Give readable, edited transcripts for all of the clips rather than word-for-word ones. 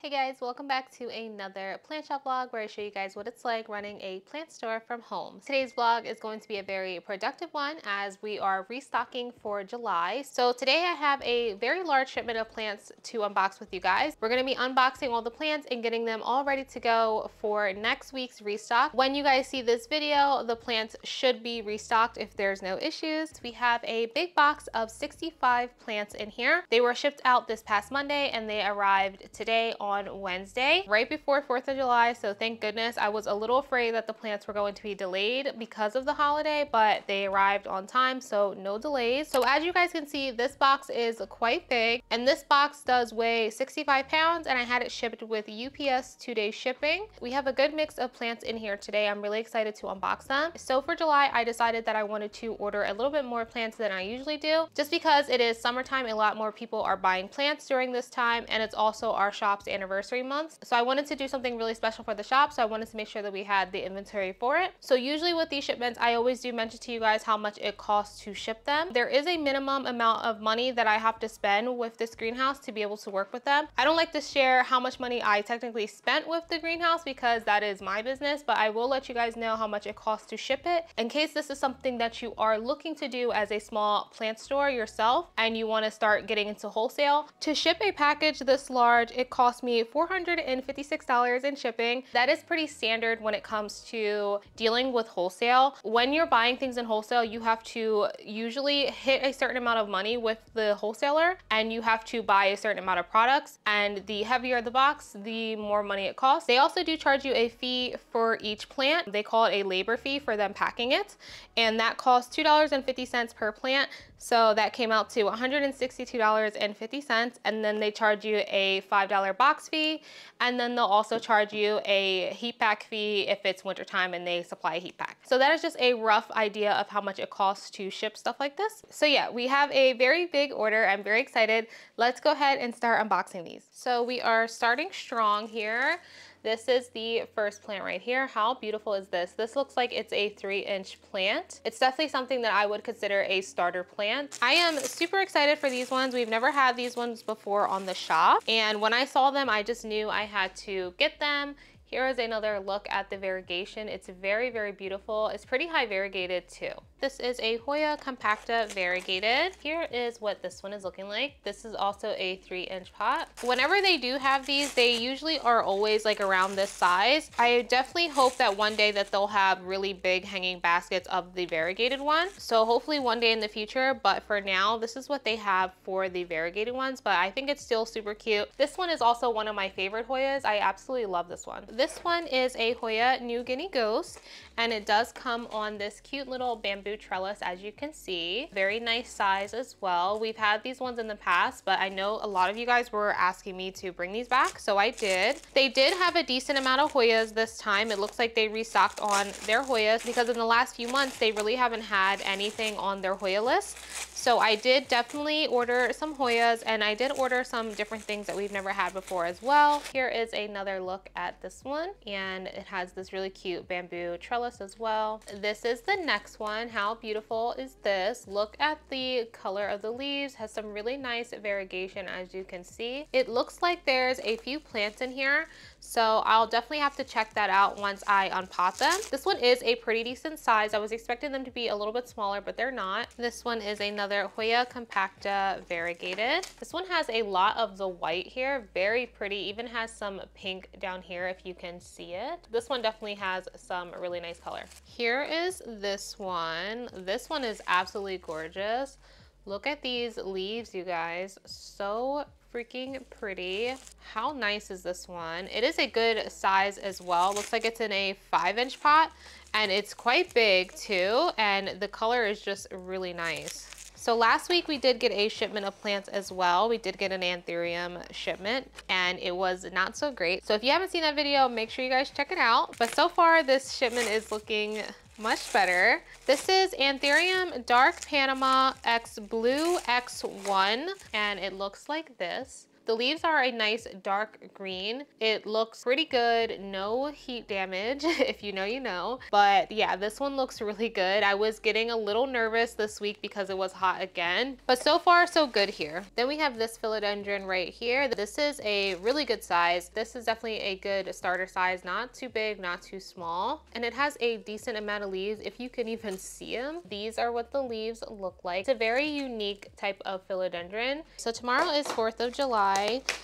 Hey guys, welcome back to another plant shop vlog where I show you guys what it's like running a plant store from home. Today's vlog is going to be a very productive one as we are restocking for July. So today I have a very large shipment of plants to unbox with you guys. We're going to be unboxing all the plants and getting them all ready to go for next week's restock. When you guys see this video, the plants should be restocked if there's no issues. We have a big box of 65 plants in here. They were shipped out this past Monday and they arrived today on Wednesday, right before 4th of July. So thank goodness. I was a little afraid that the plants were going to be delayed because of the holiday, but they arrived on time, so no delays. So as you guys can see, this box is quite big and this box does weigh 65 pounds and I had it shipped with UPS 2-day shipping. We have a good mix of plants in here today. I'm really excited to unbox them. So for July, I decided that I wanted to order a little bit more plants than I usually do, just because it is summertime. A lot more people are buying plants during this time and it's also our shop's anniversary month. So I wanted to do something really special for the shop. So I wanted to make sure that we had the inventory for it. So usually with these shipments, I always do mention to you guys how much it costs to ship them. There is a minimum amount of money that I have to spend with this greenhouse to be able to work with them. I don't like to share how much money I technically spent with the greenhouse because that is my business, but I will let you guys know how much it costs to ship it in case this is something that you are looking to do as a small plant store yourself and you want to start getting into wholesale. To ship a package this large, it cost me $456 in shipping. That is pretty standard when it comes to dealing with wholesale. When you're buying things in wholesale, you have to usually hit a certain amount of money with the wholesaler and you have to buy a certain amount of products, and the heavier the box, the more money it costs. They also do charge you a fee for each plant. They call it a labor fee for them packing it, and that costs $2.50 per plant. So that came out to $162.50, and then they charge you a $5 box fee, and then they'll also charge you a heat pack fee if it's wintertime and they supply a heat pack. So that is just a rough idea of how much it costs to ship stuff like this. So yeah, we have a very big order. I'm very excited. Let's go ahead and start unboxing these. So we are starting strong here. This is the first plant right here. How beautiful is this? This looks like it's a 3-inch plant. It's definitely something that I would consider a starter plant. I am super excited for these ones. We've never had these ones before on the shop, and when I saw them, I just knew I had to get them. Here is another look at the variegation. It's very, very beautiful. It's pretty high variegated too. This is a Hoya compacta variegated. Here is what this one is looking like. This is also a 3-inch pot. Whenever they do have these, they usually are always like around this size. I definitely hope that one day that they'll have really big hanging baskets of the variegated one. So hopefully one day in the future, but for now, this is what they have for the variegated ones, but I think it's still super cute. This one is also one of my favorite Hoyas. I absolutely love this one. This one is a Hoya New Guinea Ghost, and it does come on this cute little bamboo trellis, as you can see. Very nice size as well. We've had these ones in the past, but I know a lot of you guys were asking me to bring these back, so I did. They did have a decent amount of Hoyas this time. It looks like they restocked on their Hoyas because in the last few months, they really haven't had anything on their Hoya list. So I did definitely order some Hoyas, and I did order some different things that we've never had before as well. Here is another look at this one, and it has this really cute bamboo trellis as well. This is the next one. How beautiful is this? Look at the color of the leaves. Has some really nice variegation, as you can see. It looks like there's a few plants in here, so I'll definitely have to check that out once I unpot them. This one is a pretty decent size. I was expecting them to be a little bit smaller, but they're not. This one is another Hoya compacta variegated. This one has a lot of the white here. Very pretty. Even has some pink down here if you can see it. This one definitely has some really nice color. Here is this one. This one is absolutely gorgeous. Look at these leaves, you guys. So freaking pretty. How nice is this one? It is a good size as well. Looks like it's in a 5-inch pot, and it's quite big too, and the color is just really nice. So last week we did get a shipment of plants as well. We did get an anthurium shipment and it was not so great. So if you haven't seen that video, make sure you guys check it out. But so far this shipment is looking much better. This is Anthurium Dark Panama X Blue X1, and it looks like this. The leaves are a nice dark green. It looks pretty good. No heat damage. If you know, you know. But yeah, this one looks really good. I was getting a little nervous this week because it was hot again, but so far so good here. Then we have this philodendron right here. This is a really good size. This is definitely a good starter size, not too big, not too small. And it has a decent amount of leaves, if you can even see them. These are what the leaves look like. It's a very unique type of philodendron. So tomorrow is 4th of July.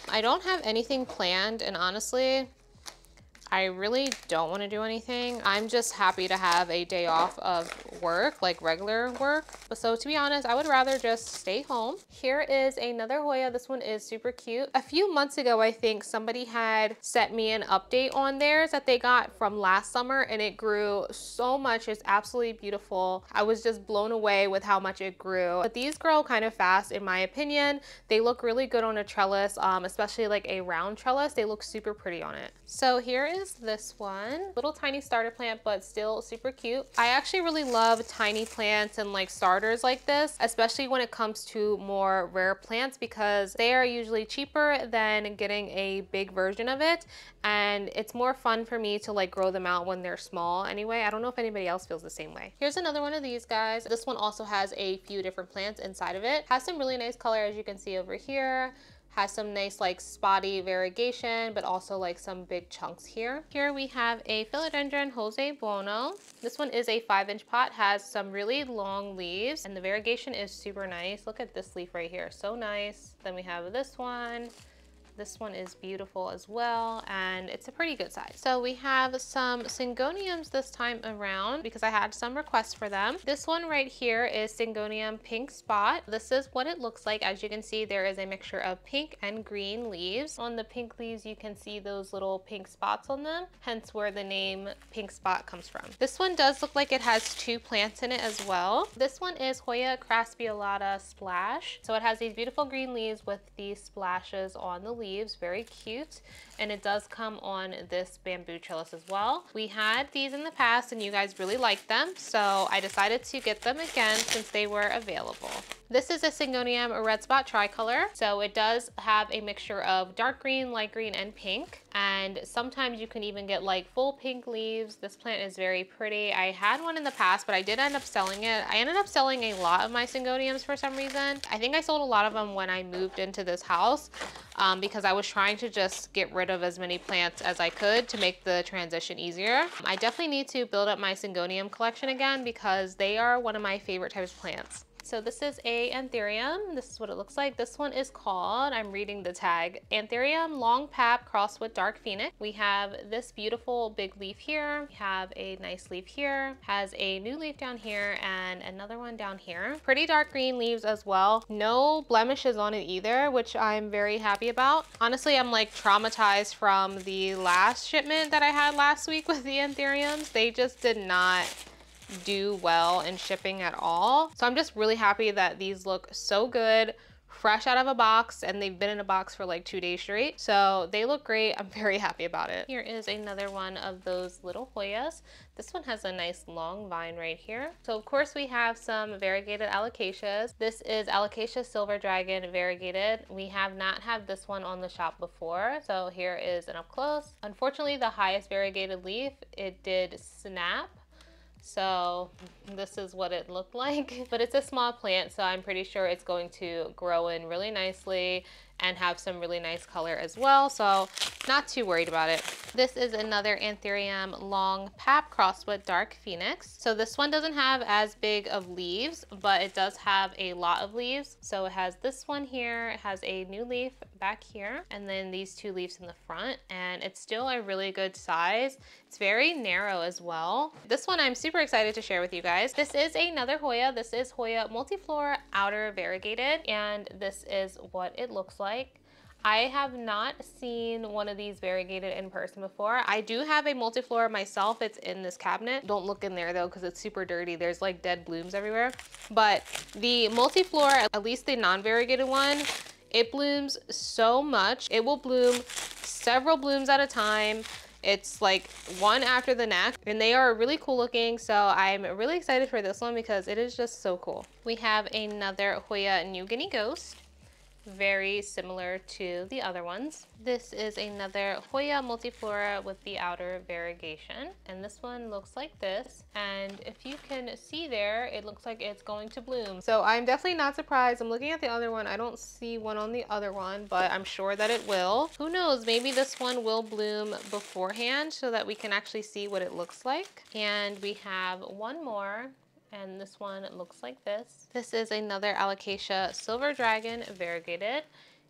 I don't have anything planned, and honestly, I really don't want to do anything. I'm just happy to have a day off of work, like regular work. So to be honest, I would rather just stay home. Here is another Hoya. This one is super cute. A few months ago, I think somebody had sent me an update on theirs that they got from last summer, and it grew so much. It's absolutely beautiful. I was just blown away with how much it grew. But these grow kind of fast in my opinion. They look really good on a trellis, especially like a round trellis. They look super pretty on it. So here is this one. Little tiny starter plant, but still super cute. I actually really love tiny plants and like starters like this, especially when it comes to more rare plants, because they are usually cheaper than getting a big version of it. And it's more fun for me to like grow them out when they're small anyway. I don't know if anybody else feels the same way. Here's another one of these guys. This one also has a few different plants inside of it. Has some really nice color, as you can see over here. Has some nice like spotty variegation, but also like some big chunks here. Here we have a philodendron Jose Buono. This one is a 5-inch pot, has some really long leaves, and the variegation is super nice. Look at this leaf right here, so nice. Then we have this one. This one is beautiful as well, and it's a pretty good size. So we have some Syngoniums this time around because I had some requests for them. This one right here is Syngonium Pink Spot. This is what it looks like. As you can see, there is a mixture of pink and green leaves. On the pink leaves, you can see those little pink spots on them, hence where the name Pink Spot comes from. This one does look like it has 2 plants in it as well. This one is Hoya crassulaeta Splash. So it has these beautiful green leaves with these splashes on the leaves. Very cute, and it does come on this bamboo trellis as well. We had these in the past and you guys really liked them, so I decided to get them again since they were available. This is a Syngonium Red Spot Tricolor. So it does have a mixture of dark green, light green, and pink. And sometimes you can even get like full pink leaves. This plant is very pretty. I had one in the past, but I did end up selling it. I ended up selling a lot of my Syngoniums for some reason. I think I sold a lot of them when I moved into this house because I was trying to just get rid of as many plants as I could to make the transition easier. I definitely need to build up my Syngonium collection again because they are one of my favorite types of plants. So this is a Anthurium. This is what it looks like. This one is called, I'm reading the tag, Anthurium Long Pap crossed with Dark Phoenix. We have this beautiful big leaf here. We have a nice leaf here. Has a new leaf down here and another one down here. Pretty dark green leaves as well. No blemishes on it either, which I'm very happy about. Honestly, I'm like traumatized from the last shipment that I had last week with the Anthuriums. They just did not do well in shipping at all. So I'm just really happy that these look so good, fresh out of a box, and they've been in a box for like 2 days straight. So they look great. I'm very happy about it. Here is another one of those little Hoyas. This one has a nice long vine right here. So of course we have some variegated alocasias. This is Alocasia Silver Dragon variegated. We have not had this one on the shop before. So here is an up close. Unfortunately, the highest variegated leaf, it did snap. So this is what it looked like, but it's a small plant, so I'm pretty sure it's going to grow in really nicely and have some really nice color as well, so not too worried about it. This is another Anthurium Long Pap crossed with Dark Phoenix. So this one doesn't have as big of leaves, but it does have a lot of leaves. So it has this one here, it has a new leaf back here, and then these 2 leaves in the front, and it's still a really good size. It's very narrow as well. This one I'm super excited to share with you guys. This is another Hoya. This is Hoya Multiflora Outer Variegated, and this is what it looks like. I have not seen one of these variegated in person before. I do have a multiflora myself. It's in this cabinet. Don't look in there though because it's super dirty. There's like dead blooms everywhere. But the multiflora, at least the non-variegated one, it blooms so much. It will bloom several blooms at a time. It's like one after the next, and they are really cool looking. So I'm really excited for this one because it is just so cool. We have another Hoya New Guinea Ghost. very similar to the other ones. This is another Hoya multiflora with the outer variegation, and this one looks like this. And if you can see there, it looks like it's going to bloom. So I'm definitely not surprised. I'm looking at the other one. I don't see one on the other one, but I'm sure that it will. Who knows, maybe this one will bloom beforehand so that we can actually see what it looks like. And we have one more, and this one looks like this. This is another Alocasia Silver Dragon variegated,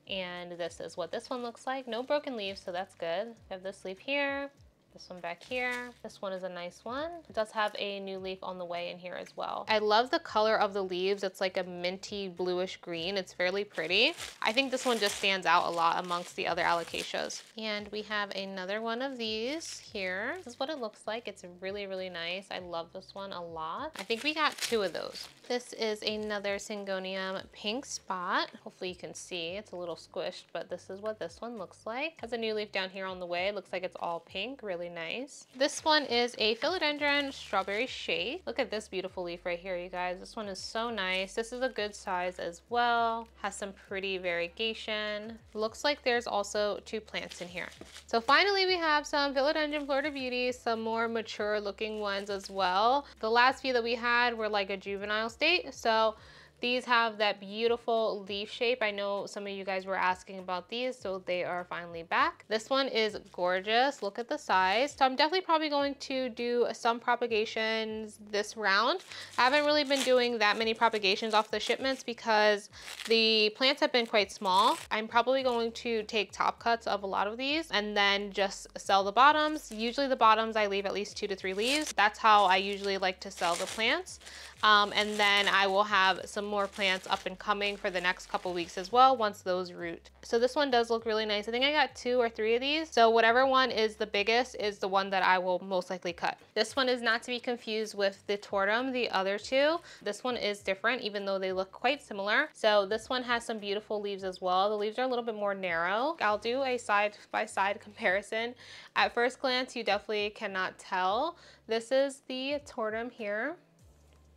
and this is what this one looks like. No broken leaves, so that's good. We have this leaf here, this one back here. This one is a nice one. It does have a new leaf on the way in here as well. I love the color of the leaves. It's like a minty bluish green. It's fairly pretty. I think this one just stands out a lot amongst the other Alocasias. And we have another one of these here. This is what it looks like. It's really, really nice. I love this one a lot. I think we got 2 of those. This is another Syngonium pink spot. Hopefully you can see. It's a little squished, but this is what this one looks like. Has a new leaf down here on the way. It looks like it's all pink. Really nice. This one is a Philodendron Strawberry Shake. Look at this beautiful leaf right here, you guys. This one is so nice. This is a good size as well. Has some pretty variegation. Looks like there's also 2 plants in here. So finally we have some Philodendron Florida Beauty, some more mature looking ones as well. The last few that we had were like a juvenile state. So these have that beautiful leaf shape. I know some of you guys were asking about these, so they are finally back. This one is gorgeous. Look at the size. So I'm definitely probably going to do some propagations this round. I haven't really been doing that many propagations off the shipments because the plants have been quite small. I'm probably going to take top cuts of a lot of these and then just sell the bottoms. Usually the bottoms I leave at least 2 to 3 leaves. That's how I usually like to sell the plants. And then I will have some more plants up and coming for the next couple weeks as well once those root. So this one does look really nice. I think I got 2 or 3 of these. So whatever one is the biggest is the one that I will most likely cut. This one is not to be confused with the Tortum, the other 2. This one is different even though they look quite similar. So this one has some beautiful leaves as well. The leaves are a little bit more narrow. I'll do a side-by-side comparison. At first glance, you definitely cannot tell. This is the Tortum here.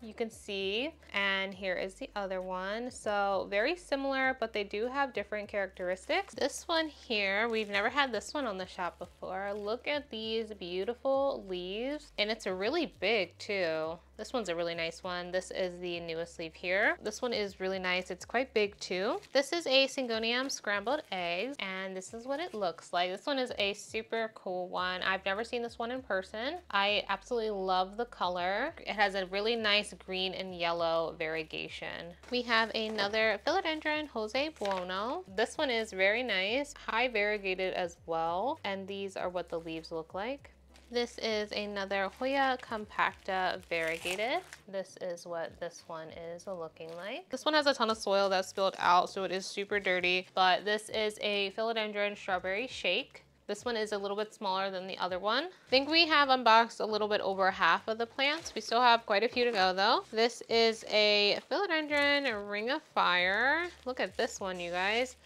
You can see, and here is the other one. So very similar, but they do have different characteristics. This one here, we've never had this one on the shop before. Look at these beautiful leaves, and it's really big too. This one's a really nice one. This is the newest leaf here. This one is really nice. It's quite big too. This is a Syngonium scrambled eggs, and this is what it looks like. This one is a super cool one. I've never seen this one in person. I absolutely love the color. It has a really nice green and yellow variegation. We have another Philodendron Jose Buono. This one is very nice, high variegated as well, and these are what the leaves look like. This is another Hoya compacta variegated. This is what this one is looking like. This one has a ton of soil that spilled out, so it is super dirty, but this is a Philodendron Strawberry Shake. This one is a little bit smaller than the other one. I think we have unboxed a little bit over half of the plants. We still have quite a few to go though. This is a Philodendron Ring of Fire. Look at this one, you guys.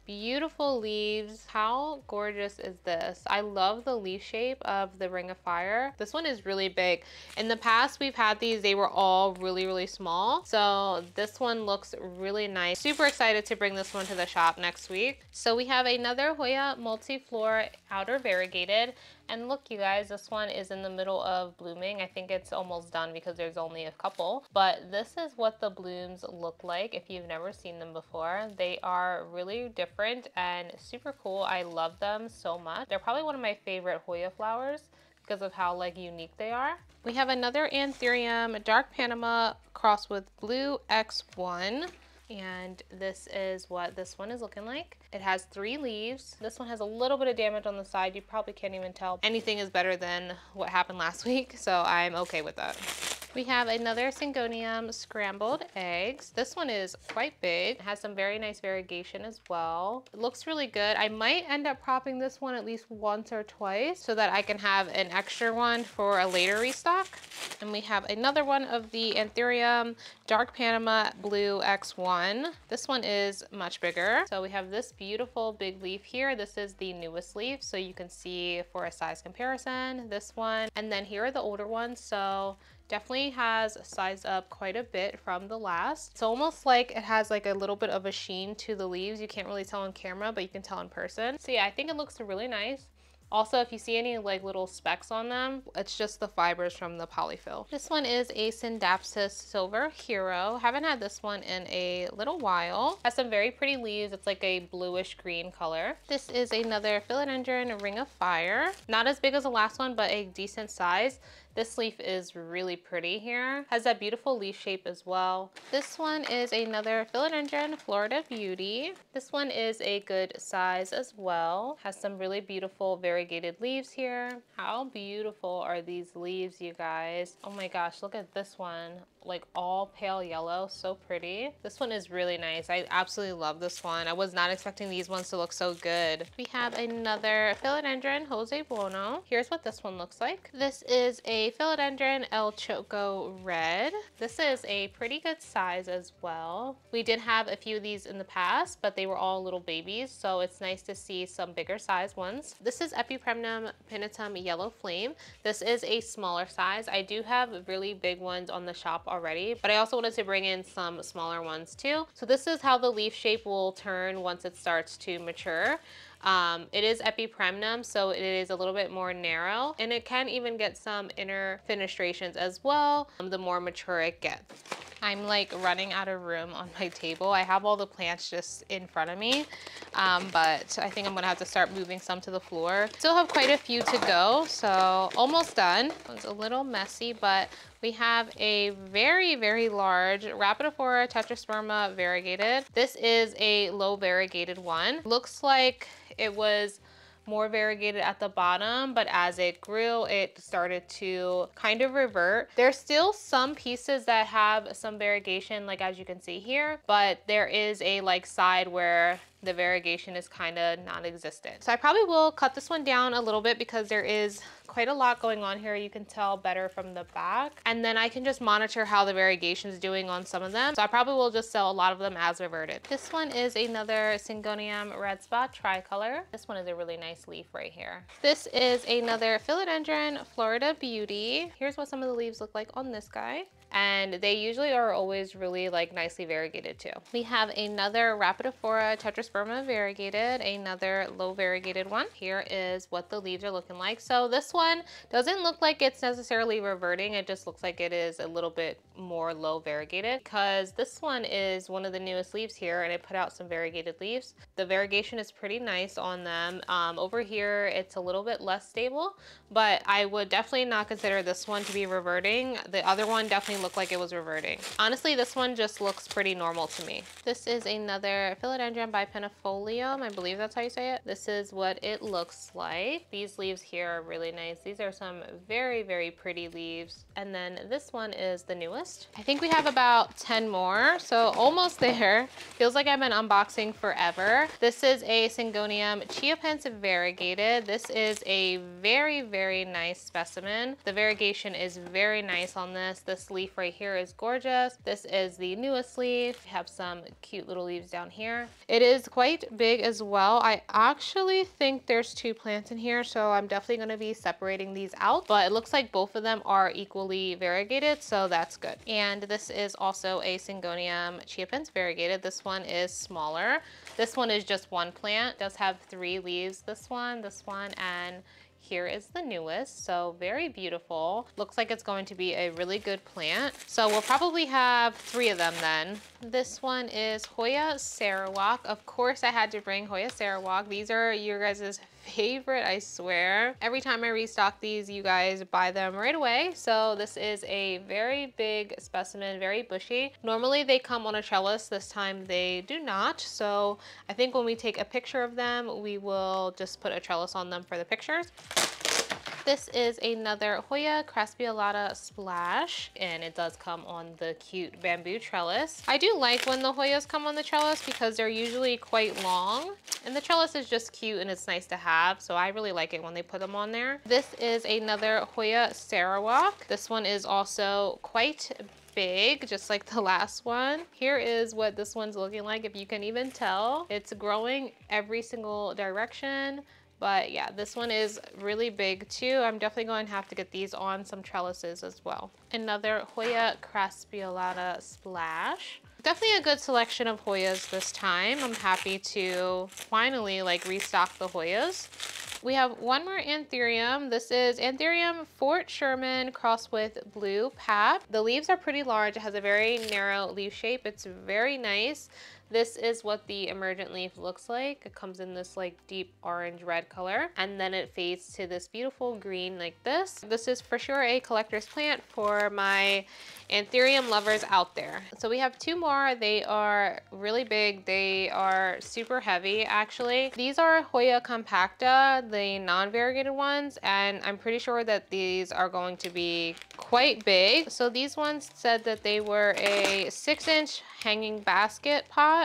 Beautiful leaves. How gorgeous is this? I love the leaf shape of the Ring of Fire. This one is really big. In the past we've had these, they were all really, really small. So this one looks really nice. Super excited to bring this one to the shop next week. So we have another Hoya multiflora outer variegated. And look, you guys, this one is in the middle of blooming. I think it's almost done because there's only a couple. But this is what the blooms look like if you've never seen them before. They are really different and super cool. I love them so much. They're probably one of my favorite Hoya flowers because of how like unique they are. We have another Anthurium Dark Panama crossed with Blue X1. And this is what this one is looking like. It has 3 leaves. This one has a little bit of damage on the side. You probably can't even tell. Anything is better than what happened last week, so I'm okay with that. We have another Syngonium scrambled eggs. This one is quite big. It has some very nice variegation as well. It looks really good. I might end up propping this one at least once or twice so that I can have an extra one for a later restock. And we have another one of the Anthurium Dark Panama Blue X1. This one is much bigger. So we have this beautiful big leaf here. This is the newest leaf, so you can see for a size comparison, this one. And then here are the older ones. So Definitely has sized up quite a bit from the last. It's almost like it has like a little bit of a sheen to the leaves. You can't really tell on camera, but you can tell in person. So yeah, I think it looks really nice. Also, if you see any like little specks on them, it's just the fibers from the polyfill. This one is a Scindapsus Silver Hero. Haven't had this one in a little while. Has some very pretty leaves. It's like a bluish green color. This is another Philodendron Ring of Fire. Not as big as the last one, but a decent size. This leaf is really pretty here. Has that beautiful leaf shape as well. This one is another Philodendron Florida Beauty. This one is a good size as well. Has some really beautiful variegated leaves here. How beautiful are these leaves, you guys? Oh my gosh, look at this one. Like all pale yellow, so pretty. This one is really nice. I absolutely love this one. I was not expecting these ones to look so good. We have another Philodendron Jose Buono. Here's what this one looks like. This is a Philodendron El Choco Red. This is a pretty good size as well. We did have a few of these in the past, but they were all little babies, so it's nice to see some bigger size ones. This is Epipremnum Pinnatum Yellow Flame. This is a smaller size. I do have really big ones on the shop already, but I also wanted to bring in some smaller ones too. So this is how the leaf shape will turn once it starts to mature. It is epipremnum, so it is a little bit more narrow, and it can even get some inner fenestrations as well, the more mature it gets. I'm like running out of room on my table. I have all the plants just in front of me, but I think I'm gonna have to start moving some to the floor. Still have quite a few to go, so almost done. It's a little messy, but we have a very, very large Rhapidophora tetrasperma variegated. This is a low variegated one. Looks like it was more variegated at the bottom, but as it grew, it started to kind of revert. There's still some pieces that have some variegation, like as you can see here, but there is a like side where the variegation is kind of non-existent. So I probably will cut this one down a little bit because there is quite a lot going on here. You can tell better from the back. And then I can just monitor how the variegation is doing on some of them. So I probably will just sell a lot of them as reverted. This one is another Syngonium Red Spot Tricolor. This one is a really nice leaf right here. This is another Philodendron Florida Beauty. Here's what some of the leaves look like on this guy. And they usually are always really like nicely variegated too. We have another Rhapidophora tetrasperma variegated, another low variegated one. Here is what the leaves are looking like. So this one doesn't look like it's necessarily reverting. It just looks like it is a little bit more low variegated because this one is one of the newest leaves here and it put out some variegated leaves. The variegation is pretty nice on them. Over here, it's a little bit less stable, but I would definitely not consider this one to be reverting. The other one definitely looked like it was reverting. Honestly, this one just looks pretty normal to me. This is another Philodendron bipennifolium. I believe that's how you say it. This is what it looks like. These leaves here are really nice. These are some very, very pretty leaves. And then this one is the newest. I think we have about 10 more, so almost there. Feels like I've been unboxing forever. This is a Syngonium Chiapense variegated. This is a very, very nice specimen. The variegation is very nice on this. This leaf right here is gorgeous. This is the newest leaf. We have some cute little leaves down here. It is quite big as well. I actually think there's 2 plants in here, so I'm definitely going to be separating these out, but it looks like both of them are equally variegated, so that's good. And this is also a Syngonium Chiapense variegated. This one is smaller. This one is just one plant. It does have 3 leaves. This one, and here is the newest, so very beautiful. Looks like it's going to be a really good plant. So we'll probably have 3 of them then. This one is Hoya Sarawak. Of course I had to bring Hoya Sarawak. These are your guys' favorite, I swear. Every time I restock these, you guys buy them right away. So this is a very big specimen, very bushy. Normally they come on a trellis. This time they do not. So I think when we take a picture of them, we will just put a trellis on them for the pictures. This is another Hoya Crassulaeta Splash, and it does come on the cute bamboo trellis. I do like when the Hoyas come on the trellis because they're usually quite long, and the trellis is just cute and it's nice to have, so I really like it when they put them on there. This is another Hoya Sarawak. This one is also quite big, just like the last one. Here is what this one's looking like, if you can even tell. It's growing every single direction. But yeah, this one is really big too. I'm definitely going to have to get these on some trellises as well. Another Hoya Crassulaeta Splash. Definitely a good selection of Hoyas this time. I'm happy to finally like restock the Hoyas. We have one more Anthurium. This is Anthurium Fort Sherman crossed with Blue Pap. The leaves are pretty large. It has a very narrow leaf shape. It's very nice. This is what the emergent leaf looks like. It comes in this like deep orange red color, and then it fades to this beautiful green like this. This is for sure a collector's plant for my Anthurium lovers out there. So we have two more. They are really big. They are super heavy actually. These are Hoya compacta, the non-variegated ones, and I'm pretty sure that these are going to be quite big. So these ones said that they were a 6-inch hanging basket pot.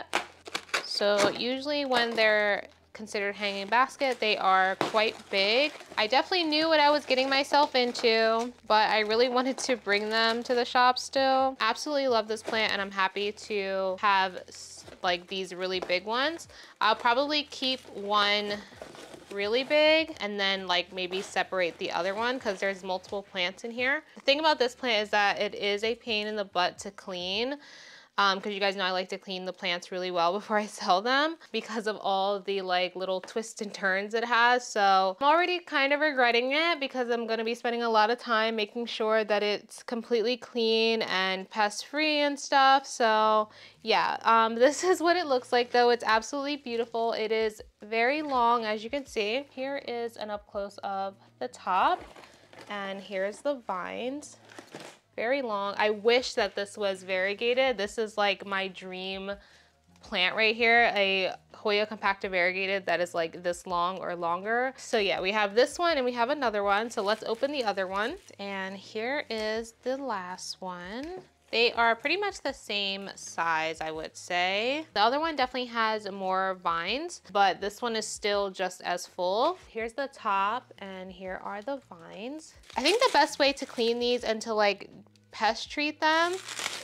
So usually when they're considered hanging basket, they are quite big. I definitely knew what I was getting myself into, but I really wanted to bring them to the shop still. Absolutely love this plant, and I'm happy to have like these really big ones. I'll probably keep one really big and then like maybe separate the other one because there's multiple plants in here. The thing about this plant is that it is a pain in the butt to clean. Because you guys know I like to clean the plants really well before I sell them because of all the like little twists and turns it has. So I'm already kind of regretting it because I'm going to be spending a lot of time making sure that it's completely clean and pest free and stuff. So yeah, this is what it looks like though. It's absolutely beautiful. It is very long, as you can see. Here is an up close of the top, and here's the vines. Very long. I wish that this was variegated. This is like my dream plant right here, a Hoya compacta variegated that is like this long or longer. So yeah, we have this one and we have another one. So let's open the other one. And here is the last one. They are pretty much the same size, I would say. The other one definitely has more vines, but this one is still just as full. Here's the top and here are the vines. I think the best way to clean these and to like pest treat them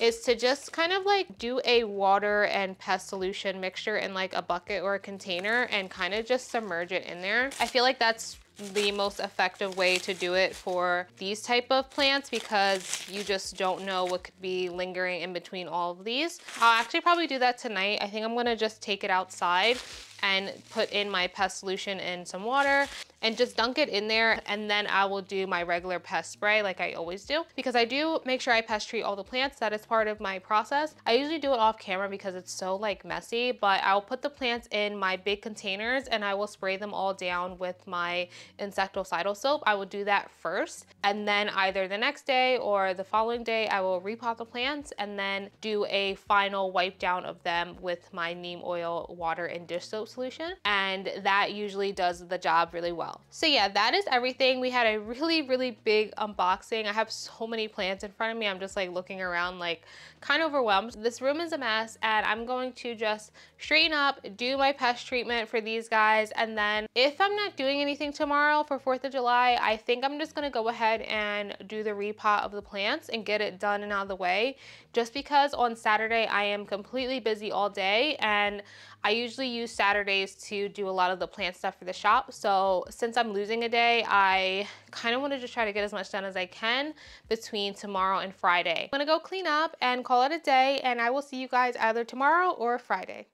is to just kind of like do a water and pest solution mixture in like a bucket or a container and kind of just submerge it in there. I feel like that's the most effective way to do it for these type of plants because you just don't know what could be lingering in between all of these. I'll actually probably do that tonight. I think I'm gonna just take it outside and put in my pest solution in some water and just dunk it in there, and then I will do my regular pest spray like I always do, because I do make sure I pest treat all the plants. That is part of my process. I usually do it off camera because it's so like messy, but I'll put the plants in my big containers and I will spray them all down with my insecticidal soap. I will do that first, and then either the next day or the following day I will repot the plants and then do a final wipe down of them with my neem oil, water, and dish soap solution, and that usually does the job really well. So yeah, that is everything. We had a really big unboxing. I have so many plants in front of me. I'm just like looking around like kind of overwhelmed. This room is a mess, and I'm going to just straighten up, do my pest treatment for these guys, and then if I'm not doing anything tomorrow for 4th of July, I think I'm just gonna go ahead and do the repot of the plants and get it done and out of the way, just because on Saturday I am completely busy all day, and I usually use Saturdays to do a lot of the plant stuff for the shop. So since I'm losing a day, I kind of want to just try to get as much done as I can between tomorrow and Friday. I'm gonna go clean up and call it a day, and I will see you guys either tomorrow or Friday.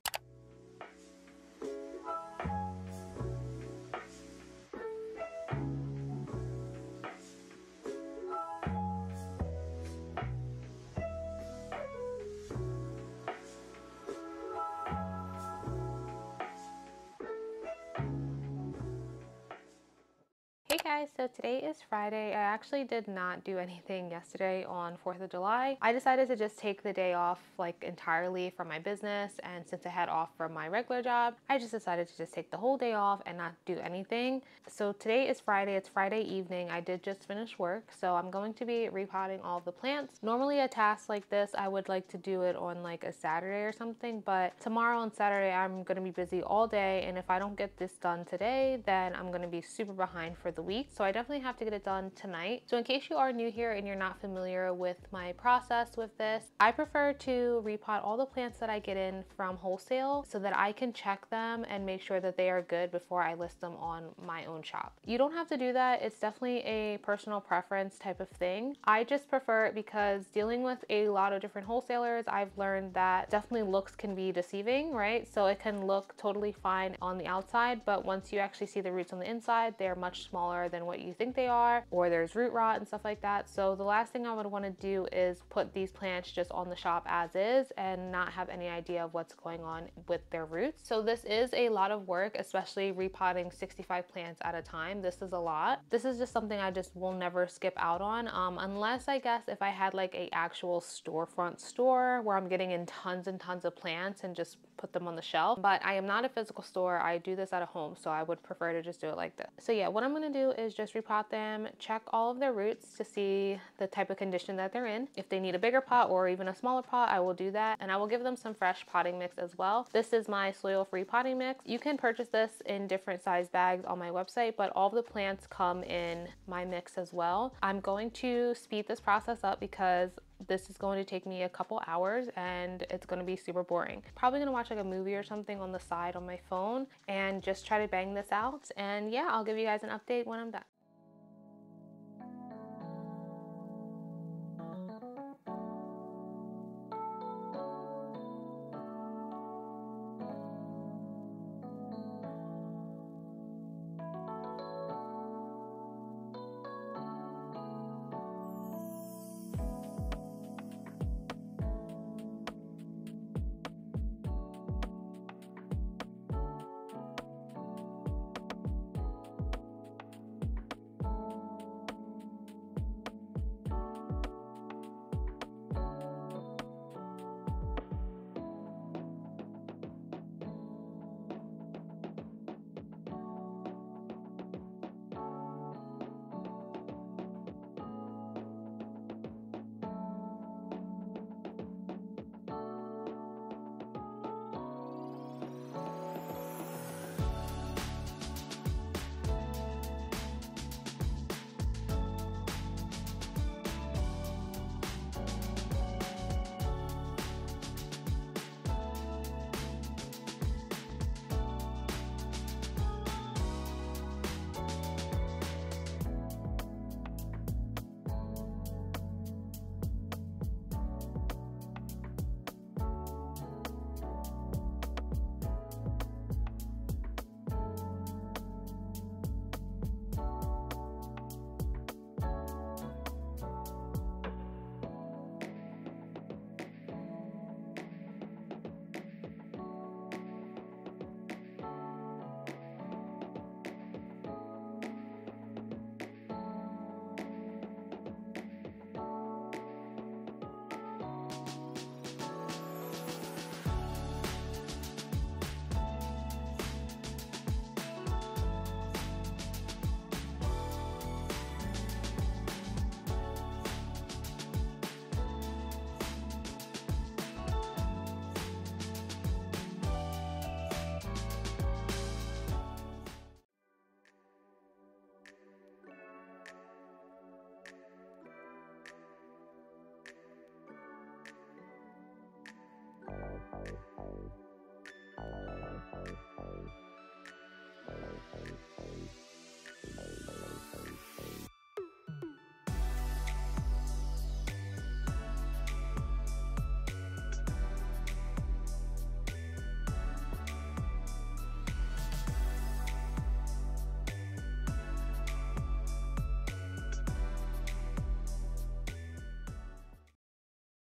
Hey guys, so today is Friday. I actually did not do anything yesterday on 4th of July. I decided to just take the day off like entirely from my business, and since I had off from my regular job, I just decided to just take the whole day off and not do anything. So today is Friday. It's Friday evening. I did just finish work, so I'm going to be repotting all of the plants. Normally a task like this, I would like to do it on like a Saturday or something, but tomorrow and Saturday I'm going to be busy all day, and if I don't get this done today, then I'm going to be super behind for the week. So I definitely have to get it done tonight. So in case you are new here and you're not familiar with my process with this, I prefer to repot all the plants that I get in from wholesale so that I can check them and make sure that they are good before I list them on my own shop. You don't have to do that. It's definitely a personal preference type of thing. I just prefer it because dealing with a lot of different wholesalers, I've learned that definitely looks can be deceiving, right? So it can look totally fine on the outside, but once you actually see the roots on the inside, they're much smaller than what you think they are, or there's root rot and stuff like that. So the last thing I would want to do is put these plants just on the shop as is and not have any idea of what's going on with their roots. So this is a lot of work, especially repotting 65 plants at a time. This is a lot. This is just something I just will never skip out on, unless I guess if I had like a actual storefront store where I'm getting in tons and tons of plants and just put them on the shelf. But I am not a physical store. I do this at a home, so I would prefer to just do it like this. So yeah, what I'm gonna do is just repot them, check all of their roots to see the type of condition that they're in. If they need a bigger pot or even a smaller pot, I will do that. And I will give them some fresh potting mix as well. This is my soil-free potting mix. You can purchase this in different size bags on my website, but all of the plants come in my mix as well. I'm going to speed this process up because this is going to take me a couple hours and it's going to be super boring. Probably going to watch like a movie or something on the side on my phone and just try to bang this out. And yeah, I'll give you guys an update when I'm done.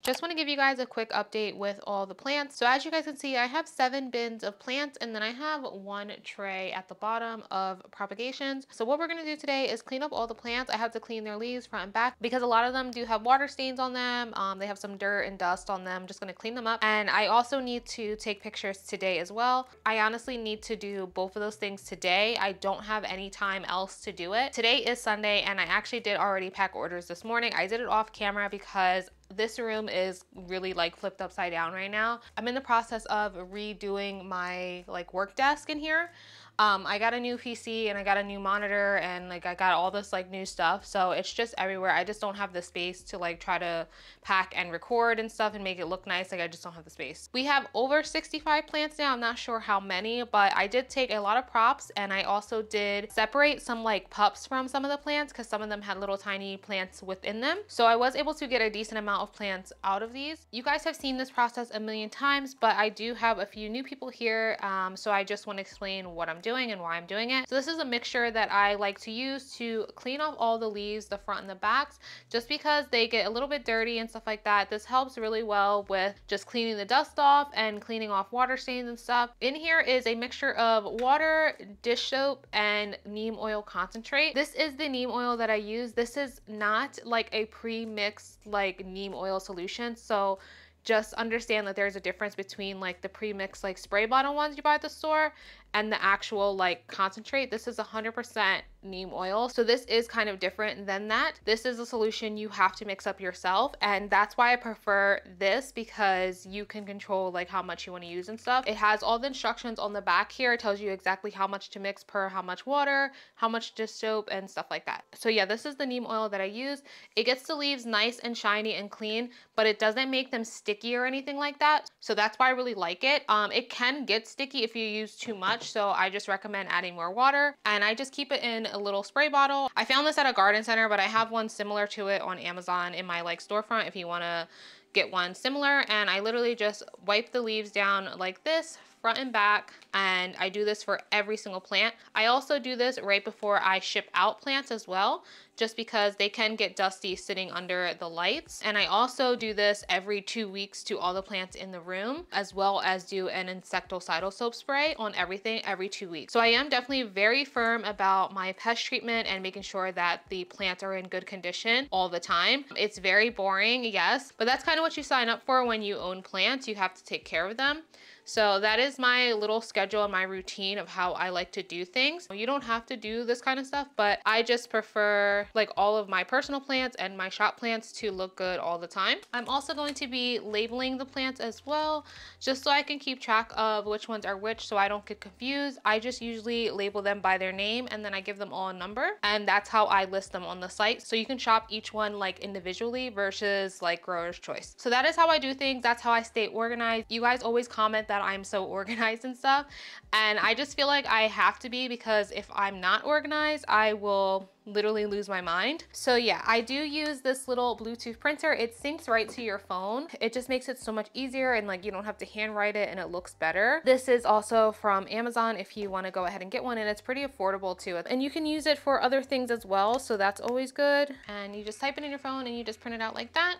Just want to give you guys a quick update with all the plants. So as you guys can see, I have 7 bins of plants and then I have 1 tray at the bottom of propagations. So what we're going to do today is clean up all the plants. I have to clean their leaves front and back because a lot of them do have water stains on them. They have some dirt and dust on them. Just going to clean them up. And I also need to take pictures today as well. I honestly need to do both of those things today. I don't have any time else to do it. Today is Sunday and I actually did already pack orders this morning. I did it off camera because this room is really like flipped upside down right now. I'm in the process of redoing my like work desk in here. I got a new PC and I got a new monitor and like I got all this like new stuff. So it's just everywhere. I just don't have the space to like try to pack and record and stuff and make it look nice. Like I just don't have the space. We have over 65 plants now. I'm not sure how many, but I did take a lot of props and I also did separate some like pups from some of the plants because some of them had little tiny plants within them. So I was able to get a decent amount of plants out of these. You guys have seen this process a million times, but I do have a few new people here. So I just want to explain what I'm doing and why I'm doing it. So this is a mixture that I like to use to clean off all the leaves, the front and the backs, just because they get a little bit dirty and stuff like that. This helps really well with just cleaning the dust off and cleaning off water stains and stuff. In here is a mixture of water, dish soap, and neem oil concentrate. This is the neem oil that I use. This is not like a pre-mixed like neem oil solution. So just understand that there's a difference between like the pre-mixed like spray bottle ones you buy at the store and the actual like concentrate. This is 100% neem oil. So this is kind of different than that. This is a solution you have to mix up yourself. And that's why I prefer this, because you can control like how much you want to use and stuff. It has all the instructions on the back here. It tells you exactly how much to mix per how much water, how much dish soap and stuff like that. So yeah, this is the neem oil that I use. It gets the leaves nice and shiny and clean, but it doesn't make them sticky or anything like that. So that's why I really like it. It can get sticky if you use too much. So I just recommend adding more water, and I just keep it in a little spray bottle. I found this at a garden center, but I have one similar to it on Amazon in my like storefront if you want to get one similar. And I literally just wipe the leaves down like this, front and back, and I do this for every single plant. I also do this right before I ship out plants as well, just because they can get dusty sitting under the lights. And I also do this every 2 weeks to all the plants in the room, as well as do an insecticidal soap spray on everything every 2 weeks. So I am definitely very firm about my pest treatment and making sure that the plants are in good condition all the time. It's very boring, yes, but that's kind of what you sign up for when you own plants. You have to take care of them. So that is my little schedule and my routine of how I like to do things. You don't have to do this kind of stuff, but I just prefer like all of my personal plants and my shop plants to look good all the time. I'm also going to be labeling the plants as well, just so I can keep track of which ones are which so I don't get confused. I just usually label them by their name and then I give them all a number, and that's how I list them on the site. So you can shop each one like individually versus like grower's choice. So that is how I do things. That's how I stay organized. You guys always comment that I'm so organized and stuff, and I just feel like I have to be, because if I'm not organized, I will literally lose my mind. So yeah, I do use this little Bluetooth printer. It syncs right to your phone. It just makes it so much easier, and like you don't have to handwrite it, and it looks better. This is also from Amazon if you want to go ahead and get one, and it's pretty affordable too. And you can use it for other things as well, so that's always good. And you just type it in your phone and you just print it out like that.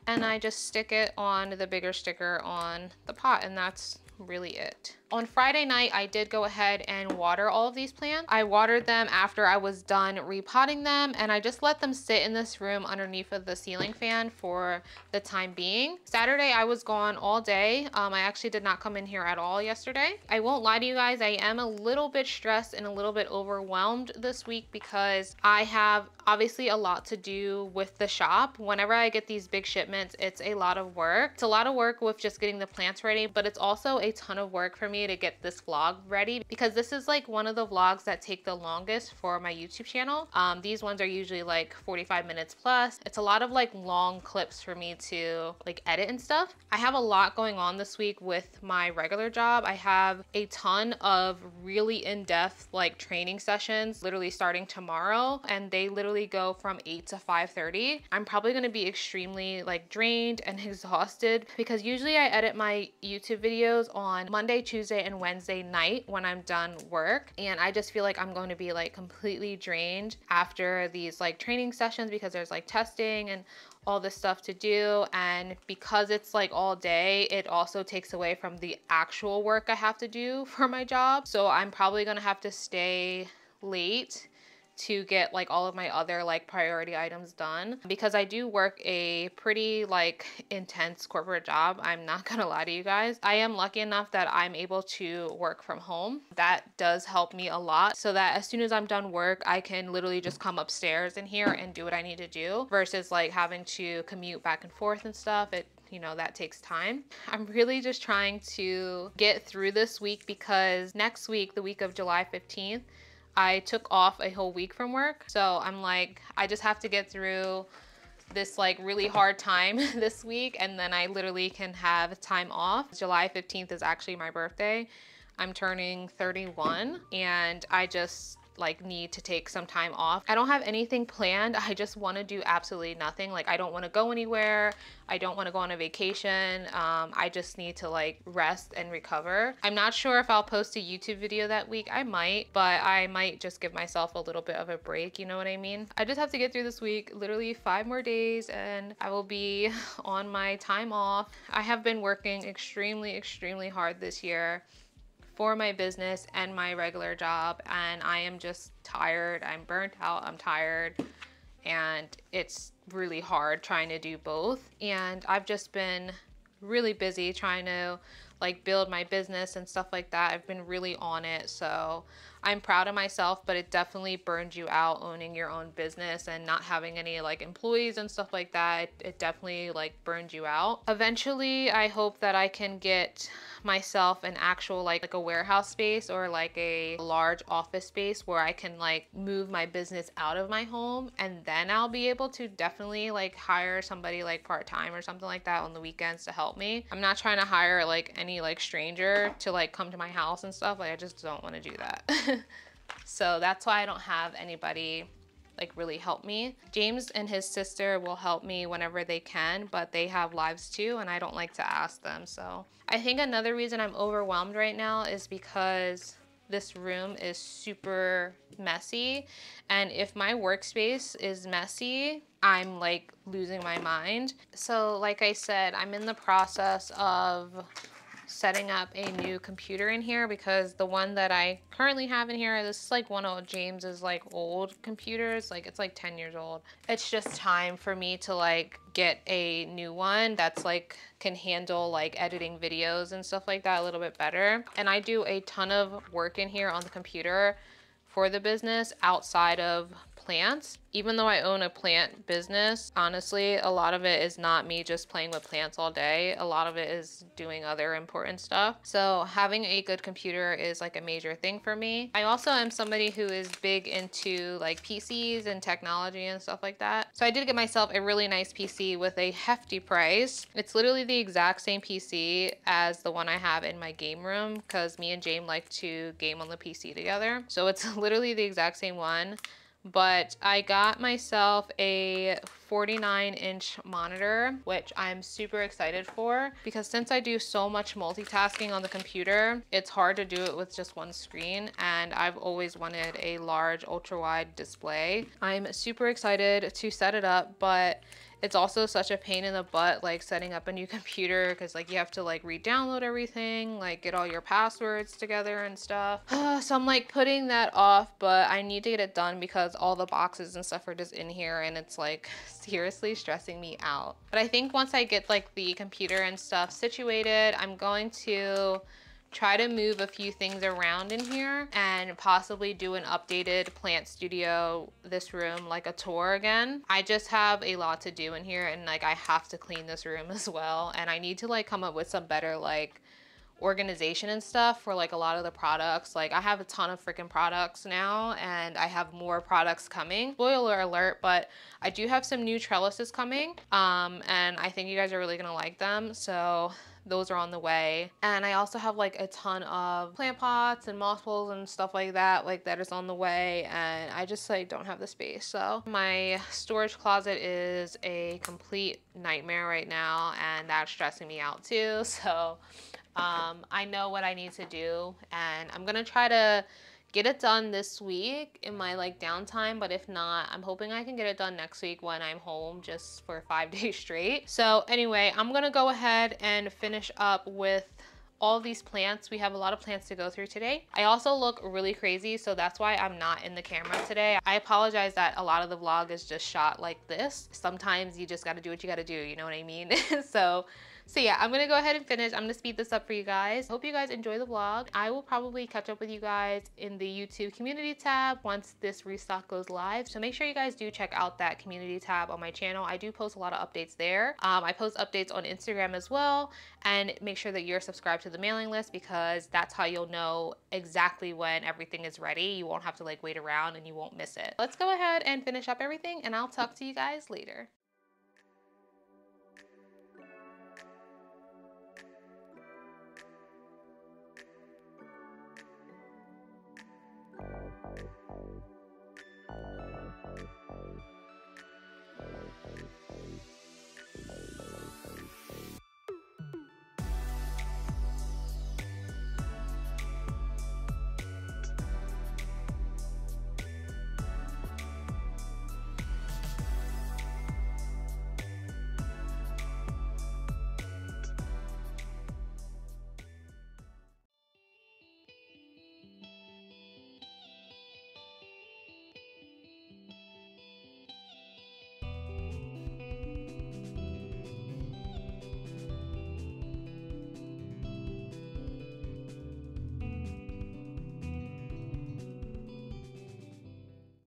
And I just stick it on the bigger sticker on the pot, and that's really it. On Friday night, I did go ahead and water all of these plants. I watered them after I was done repotting them, and I just let them sit in this room underneath of the ceiling fan for the time being. Saturday, I was gone all day. I actually did not come in here at all yesterday. I won't lie to you guys, I am a little bit stressed and a little bit overwhelmed this week because I have obviously a lot to do with the shop. Whenever I get these big shipments, it's a lot of work. It's a lot of work with just getting the plants ready, but it's also a ton of work for me to get this vlog ready, because this is like one of the vlogs that take the longest for my YouTube channel. These ones are usually like 45 minutes plus. It's a lot of like long clips for me to like edit and stuff. I have a lot going on this week with my regular job. I have a ton of really in-depth like training sessions literally starting tomorrow, and they literally go from 8 to 5:30. I'm probably going to be extremely like drained and exhausted, because usually I edit my YouTube videos on Monday, Tuesday, and Wednesday night when I'm done work, and I just feel like I'm going to be like completely drained after these like training sessions, because there's like testing and all this stuff to do, and because it's like all day, it also takes away from the actual work I have to do for my job. So I'm probably gonna have to stay late to get like all of my other like priority items done, because I do work a pretty like intense corporate job. I'm not gonna lie to you guys. I am lucky enough that I'm able to work from home. That does help me a lot, so that as soon as I'm done work, I can literally just come upstairs in here and do what I need to do, versus like having to commute back and forth and stuff. you know, that takes time. I'm really just trying to get through this week because next week, the week of July 15th, I took off a whole week from work. So I'm like, I just have to get through this like really hard time this week, and then I literally can have time off. July 15th is actually my birthday. I'm turning 31 and I just like need to take some time off. I don't have anything planned. I just want to do absolutely nothing. Like I don't want to go anywhere. I don't want to go on a vacation. I just need to like rest and recover. I'm not sure if I'll post a YouTube video that week. I might, but I might just give myself a little bit of a break. You know what I mean? I just have to get through this week, literally 5 more days, and I will be on my time off. I have been working extremely hard this year for my business and my regular job, and I am just tired. I'm burnt out, I'm tired, and it's really hard trying to do both. And I've just been really busy trying to like build my business and stuff like that. I've been really on it, so I'm proud of myself, but it definitely burns you out owning your own business and not having any like employees and stuff like that. It definitely like burns you out. Eventually, I hope that I can get myself an actual like a warehouse space or like a large office space where I can like move my business out of my home, and then I'll be able to definitely like hire somebody like part-time or something like that on the weekends to help me. I'm not trying to hire like any like stranger to like come to my house and stuff. Like I just don't want to do that. So that's why I don't have anybody like really help me. James and his sister will help me whenever they can, but they have lives too, and I don't like to ask them. So I think another reason I'm overwhelmed right now is because this room is super messy, and if my workspace is messy, I'm like losing my mind. So like I said, I'm in the process of setting up a new computer in here because the one that I currently have in here, this is like one of James's like old computers, like it's like 10 years old. It's just time for me to like get a new one that's like can handle like editing videos and stuff like that a little bit better. And I do a ton of work in here on the computer for the business outside of plants. Even though I own a plant business, honestly, a lot of it is not me just playing with plants all day. A lot of it is doing other important stuff. So having a good computer is like a major thing for me. I also am somebody who is big into like PCs and technology and stuff like that. So I did get myself a really nice PC with a hefty price. It's literally the exact same PC as the one I have in my game room because me and James like to game on the PC together. So it's literally the exact same one. But I got myself a 49-inch monitor, which I'm super excited for because since I do so much multitasking on the computer, it's hard to do it with just one screen, and I've always wanted a large ultra-wide display. I'm super excited to set it up, but it's also such a pain in the butt like setting up a new computer because like you have to like re-download everything, like get all your passwords together and stuff. So I'm like putting that off, but I need to get it done because all the boxes and stuff are just in here and it's like seriously stressing me out. But I think once I get like the computer and stuff situated, I'm going to try to move a few things around in here and possibly do an updated plant studio, this room, like a tour again. I just have a lot to do in here and like I have to clean this room as well, and I need to like come up with some better like organization and stuff for like a lot of the products. Like I have a ton of freaking products now and I have more products coming. Spoiler alert, but I do have some new trellises coming and I think you guys are really gonna like them. So those are on the way. And I also have like a ton of plant pots and moss pools and stuff like that is on the way, and I just like don't have the space. So my storage closet is a complete nightmare right now, and that's stressing me out too. So I know what I need to do, and I'm gonna try to get it done this week in my like downtime, but if not, I'm hoping I can get it done next week when I'm home just for 5 days straight. So anyway, I'm gonna go ahead and finish up with all these plants. We have a lot of plants to go through today. I also look really crazy, so that's why I'm not in the camera today. I apologize that a lot of the vlog is just shot like this. Sometimes you just gotta do what you gotta do, you know what I mean? So So yeah, I'm gonna go ahead and finish. I'm gonna speed this up for you guys. Hope you guys enjoy the vlog. I will probably catch up with you guys in the YouTube community tab once this restock goes live. So make sure you guys do check out that community tab on my channel. I do post a lot of updates there. I post updates on Instagram as well, and make sure that you're subscribed to the mailing list because that's how you'll know exactly when everything is ready. You won't have to like wait around and you won't miss it. Let's go ahead and finish up everything and I'll talk to you guys later.